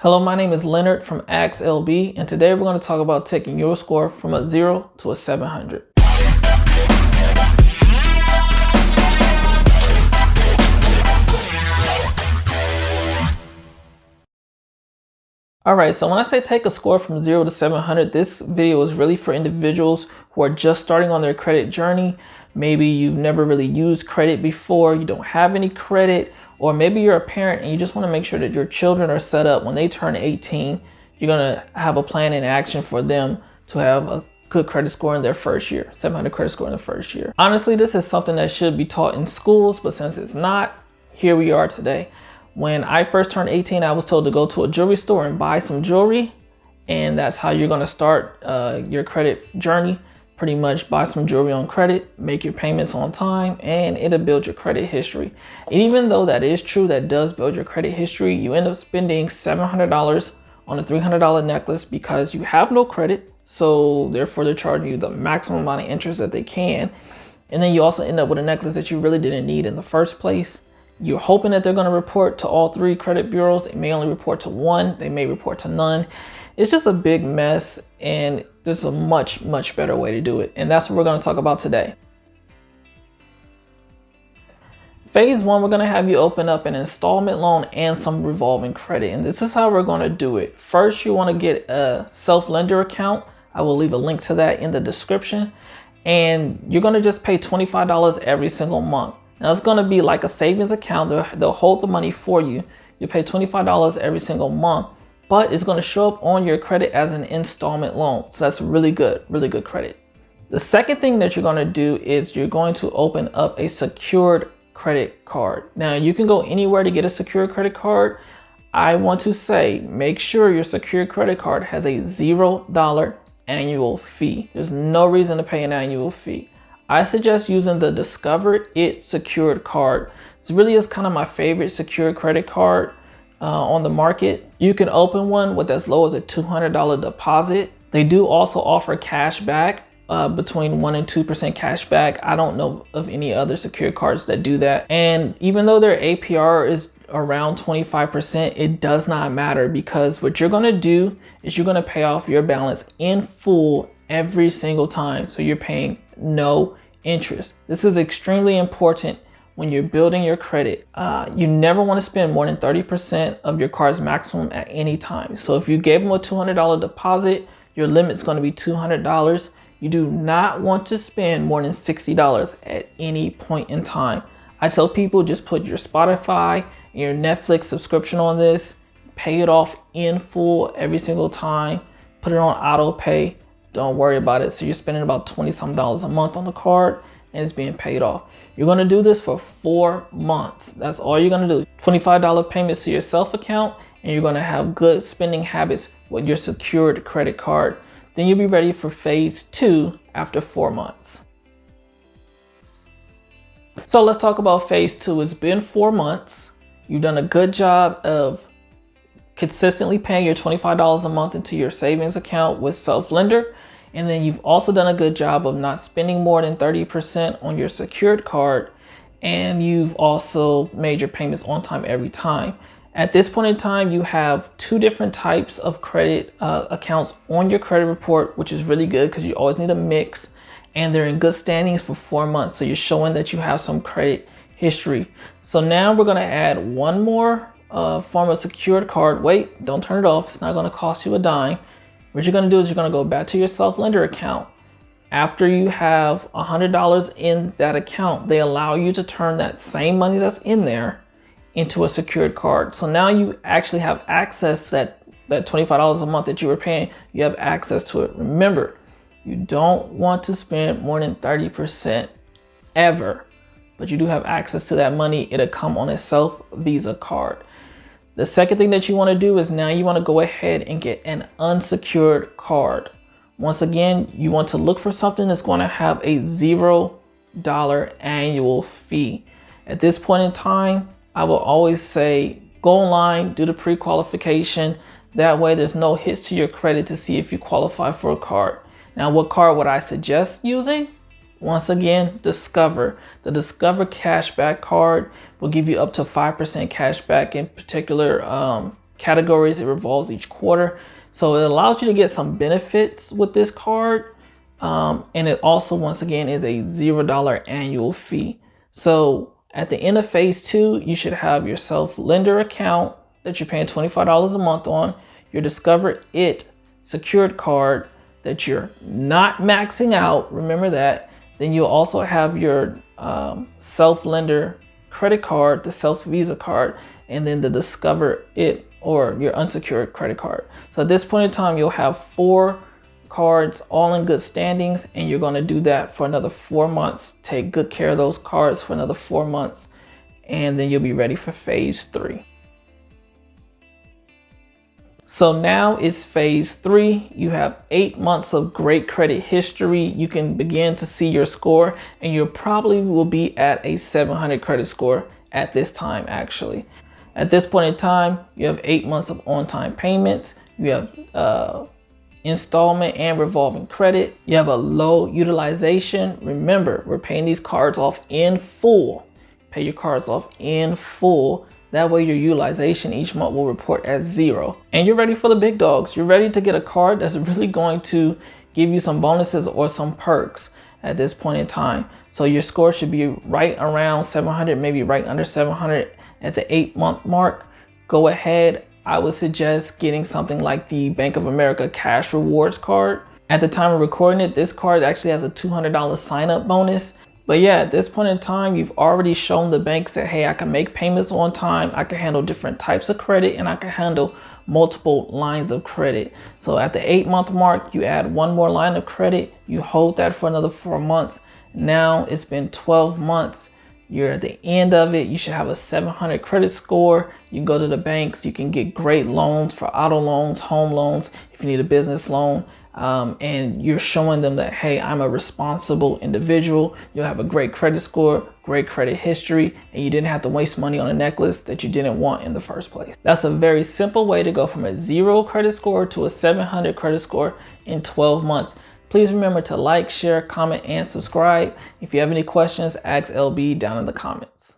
Hello, my name is Leonard from Ask LB, and today we're going to talk about taking your score from a 0 to a 700. Alright, so when I say take a score from 0 to 700, this video is really for individuals who are just starting on their credit journey. Maybe you've never really used credit before, you don't have any credit, or maybe you're a parent and you just want to make sure that your children are set up when they turn 18. You're going to have a plan in action for them to have a good credit score in their first year, 700 credit score in the first year. Honestly, this is something that should be taught in schools, but since it's not, here we are today. When I first turned 18, I was told to go to a jewelry store and buy some jewelry. And that's how you're going to start your credit journey. Pretty much buy some jewelry on credit, make your payments on time, and it'll build your credit history. And even though that is true, that does build your credit history, you end up spending $700 on a $300 necklace because you have no credit. So therefore, they're charging you the maximum amount of interest that they can. And then you also end up with a necklace that you really didn't need in the first place. You're hoping that they're going to report to all 3 credit bureaus. They may only report to 1. They may report to none. It's just a big mess, and there's a much, much better way to do it. And that's what we're going to talk about today. Phase 1, we're going to have you open up an installment loan and some revolving credit. And this is how we're going to do it. First, you want to get a self-lender account. I will leave a link to that in the description. And you're going to just pay $25 every single month. Now, it's going to be like a savings account. They'll hold the money for you. You pay $25 every single month, but it's going to show up on your credit as an installment loan. So that's really good credit. The second thing that you're going to do is you're going to open up a secured credit card. Now, you can go anywhere to get a secured credit card. I want to say, make sure your secured credit card has a $0 annual fee. There's no reason to pay an annual fee. I suggest using the Discover It secured card. This really is kind of my favorite secured credit card on the market. You can open one with as low as a $200 deposit. They do also offer cash back, between 1% and 2% cash back. I don't know of any other secured cards that do that. And even though their APR is around 25%, it does not matter, because what you're going to do is you're going to pay off your balance in full every single time. So you're paying no interest. This is extremely important when you're building your credit. You never want to spend more than 30% of your card's maximum at any time. So if you gave them a $200 deposit, your limit's going to be $200. You do not want to spend more than $60 at any point in time. I tell people, just put your Spotify and your Netflix subscription on this, pay it off in full every single time, put it on auto pay. Don't worry about it. So you're spending about $20-some a month on the card and it's being paid off. You're going to do this for 4 months. That's all you're going to do. $25 payments to your self account, and you're going to have good spending habits with your secured credit card. Then you'll be ready for phase 2 after 4 months. So let's talk about phase 2. It's been 4 months. You've done a good job of consistently paying your $25 a month into your savings account with self-lender. And then you've also done a good job of not spending more than 30% on your secured card. And you've also made your payments on time every time. At this point in time, you have 2 different types of credit accounts on your credit report, which is really good because you always need a mix. And they're in good standings for 4 months. So you're showing that you have some credit history. So now we're going to add one more form of secured card. Wait, don't turn it off. It's not going to cost you a dime. What you're going to do is you're going to go back to your self-lender account. After you have $100 in that account, they allow you to turn that same money that's in there into a secured card. So now you actually have access to that $25 a month that you were paying. You have access to it. Remember, you don't want to spend more than 30% ever, but you do have access to that money. It'll come on a self Visa card. The second thing that you want to do is now you want to go ahead and get an unsecured card. Once again, you want to look for something that's going to have a $0 annual fee. At this point in time, I will always say go online, do the pre-qualification. That way there's no hits to your credit to see if you qualify for a card. Now, what card would I suggest using? Once again, Discover. The Discover cashback card will give you up to 5% cashback in particular categories. It revolves each quarter. So it allows you to get some benefits with this card. And it also, once again, is a $0 annual fee. So at the end of phase 2, you should have your self-lender account that you're paying $25 a month on, your Discover It secured card that you're not maxing out, remember that. Then you'll also have your self-lender credit card, the self Visa card, and then the Discover It or your unsecured credit card. So at this point in time, you'll have 4 cards all in good standings, and you're going to do that for another 4 months. Take good care of those cards for another 4 months, and then you'll be ready for phase 3. So now it's phase 3. You have 8 months of great credit history. You can begin to see your score, and you probably will be at a 700 credit score at this time. Actually, at this point in time, you have 8 months of on-time payments. You have installment and revolving credit. You have a low utilization. Remember, we're paying these cards off in full. Pay your cards off in full. That way your utilization each month will report as 0. And you're ready for the big dogs. You're ready to get a card that's really going to give you some bonuses or some perks at this point in time. So your score should be right around 700, maybe right under 700 at the 8-month mark. Go ahead. I would suggest getting something like the Bank of America Cash Rewards card. At the time of recording it, this card actually has a $200 sign-up bonus. But yeah, at this point in time, you've already shown the banks that, hey, I can make payments on time, I can handle different types of credit, and I can handle multiple lines of credit. So at the 8-month mark, you add 1 more line of credit, you hold that for another 4 months. Now it's been 12 months. You're at the end of it. You should have a 700 credit score. You can go to the banks. You can get great loans for auto loans, home loans, if you need a business loan. And you're showing them that, hey, I'm a responsible individual. You'll have a great credit score, great credit history, and you didn't have to waste money on a necklace that you didn't want in the first place. That's a very simple way to go from a 0 credit score to a 700 credit score in 12 months. Please remember to like, share, comment, and subscribe. If you have any questions, ask LB down in the comments.